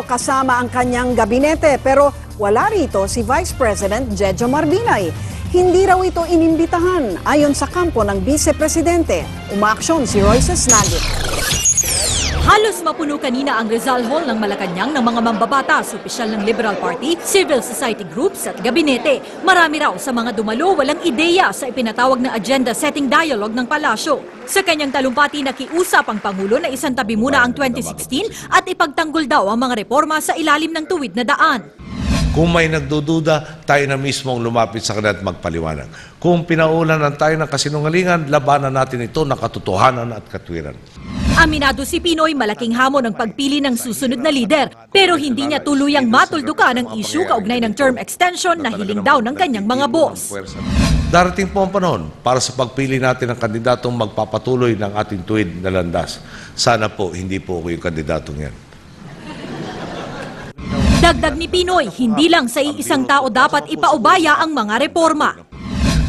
kasama ang kanyang gabinete pero wala rito si Vice President Jejo Marbinay. Hindi raw ito inimbitahan ayon sa kampo ng Vice Presidente. Umaaksyon si Royce Snagit. Halos mapuno kanina ang Rizal Hall ng Malacanang ng mga mambabatas, opisyal ng Liberal Party, civil society groups at gabinete. Marami raw sa mga dumalo walang ideya sa ipinatawag na agenda-setting dialogue ng palasyo. Sa kanyang talumpati, nakiusap ang Pangulo na isantabi muna ang 2016 at ipagtanggol daw ang mga reforma sa ilalim ng tuwid na daan. Kung may nagdududa, tayo na mismo ang lumapit sa kanila at magpaliwanag. Kung pinaulanan tayo ng kasinungalingan, labanan natin ito ng katotohanan at katwiran. Aminado si Pinoy malaking hamon ang pagpili ng susunod na lider, pero hindi niya tuluyang matuldukan ang issue kaugnay ng term extension na hiling daw ng kanyang mga boss. Darating po ang panahon para sa pagpili natin ng kandidatong magpapatuloy ng ating tuwid na landas. Sana po, hindi po ako yung kandidatong yan. Dagdag ni Pinoy, hindi lang sa iisang tao dapat ipaubaya ang mga reforma.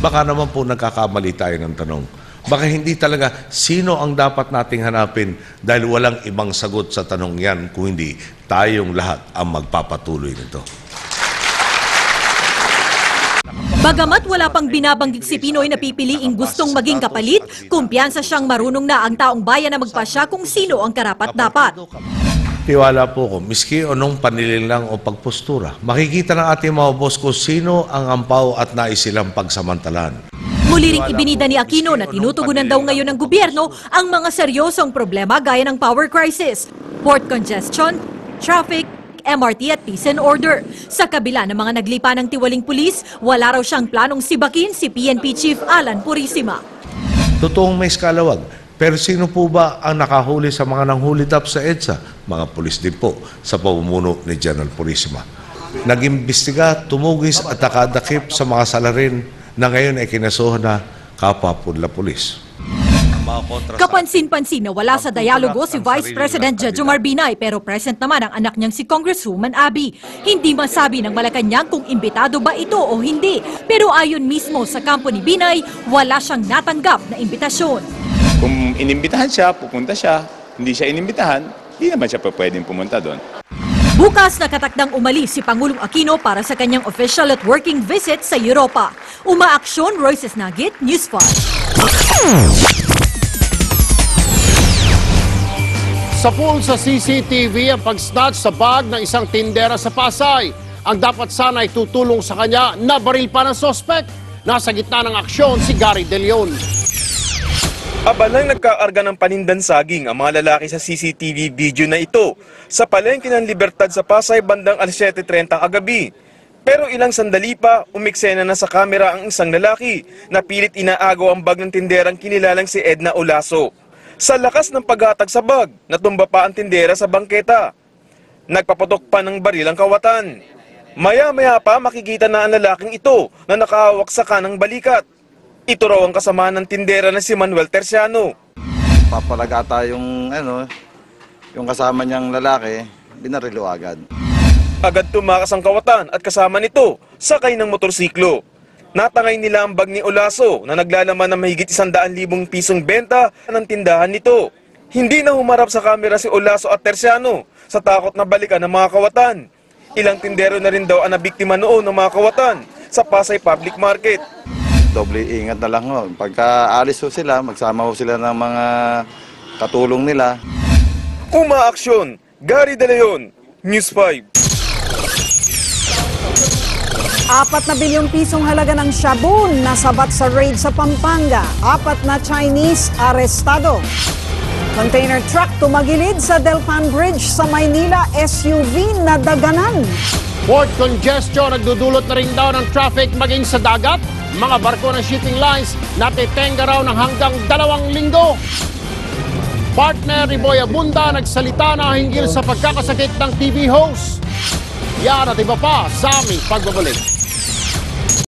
Baka naman po nagkakamali tayo ng tanong. Baka hindi talaga sino ang dapat nating hanapin dahil walang ibang sagot sa tanong yan kung hindi tayong lahat ang magpapatuloy nito. Bagamat wala pang binabanggit si Pinoy na pipiliing gustong maging kapalit, kumpiyansa siyang marunong na ang taong bayan na magpasya kung sino ang karapat-dapat. Tiwala po ko, miski anong panililang o pagpostura, makikita ng ating mga boss kung sino ang ampaw at nais silang pagsamantalahan. Muli ring ibinida ni Aquino na tinutugunan daw ngayon ng gobyerno ang mga seryosong problema gaya ng power crisis, port congestion, traffic, MRT at peace and order. Sa kabila ng mga naglipa ng tiwaling pulis, wala raw siyang planong sibakin si PNP Chief Alan Purisima. Totoong may skalawag. Pero sino po ba ang nakahuli sa mga nanghulidap sa EDSA? Mga pulis din po sa pamumuno ni General Purisima. Nag-imbestiga, tumugis at nakadakip sa mga salarin na ngayon ay kinasuhan na kapwa-punla pulis. Kapansin-pansin na wala sa dialogo si Vice President Jejo Marbinay pero present naman ang anak niyang si Congresswoman Abby. Hindi masabi ng Malacanang kung imbitado ba ito o hindi. Pero ayon mismo sa kampo ni Binay, wala siyang natanggap na imbitasyon. Kung inimbitahan siya, pupunta siya. Hindi siya inimbitahan, hindi naman siya pwedeng pumunta doon. Bukas nakatakdang umalis si Pangulong Aquino para sa kanyang official at working visit sa Europa. Umaaksyon, Royce Snagit, News 5. Sa pool sa CCTV ang pag-snatch sa bag ng isang tindera sa Pasay. Ang dapat sana ay tutulong sa kanya, nabaril pa ng sospek. Nasa gitna ng aksyon si Gary De Leon. Abalang nagkaarga ng panindan saging ang mga lalaki sa CCTV video na ito sa palengke ng Libertad sa Pasay bandang 7:30 kagabi. Pero ilang sandali pa, umiksena na sa kamera ang isang lalaki na pilit inaagaw ang bag ng tinderang kinilalang si Edna Olaso. Sa lakas ng paghatag sa bag, natumba pa ang tindera sa bangketa. Nagpaputok pa ng baril ang kawatan. Maya-maya pa makikita na ang lalaking ito na nakahawak sa kanang balikat. Ito raw ang kasama ng tindera na si Manuel Terciano. Papalagata yung kasama niyang lalaki, binarilo agad. Agad tumakas ang kawatan at kasama nito, sakay ng motorsiklo. Natangay nila ang bag ni Olaso na naglalaman ng mahigit 100,000 pisong benta ng tindahan nito. Hindi na humarap sa kamera si Olaso at Terciano sa takot na balikan ng mga kawatan. Ilang tindero na rin daw ang nabiktima noon ng mga kawatan sa Pasay Public Market. Doble ingat na lang ho. Pagka alis ho sila, magsama ho sila ng mga katulong nila. Umaaksyon, Gary De Leon, News 5. 4 na bilyong pisong halaga ng shabu nasabat sa raid sa Pampanga. 4 na Chinese arestado. Container truck tumagilid sa Delpan Bridge sa Maynila, SUV na daganan. Port congestion nagdudulot na rin daw ng traffic maging sa dagat. Mga barko ng shipping lines natitenga raw ng hanggang 2 linggo. Partner ni Boy Abunda nagsalita na hinggil sa pagkakasakit ng TV host. Yan at iba pa sa aming pagbabalik.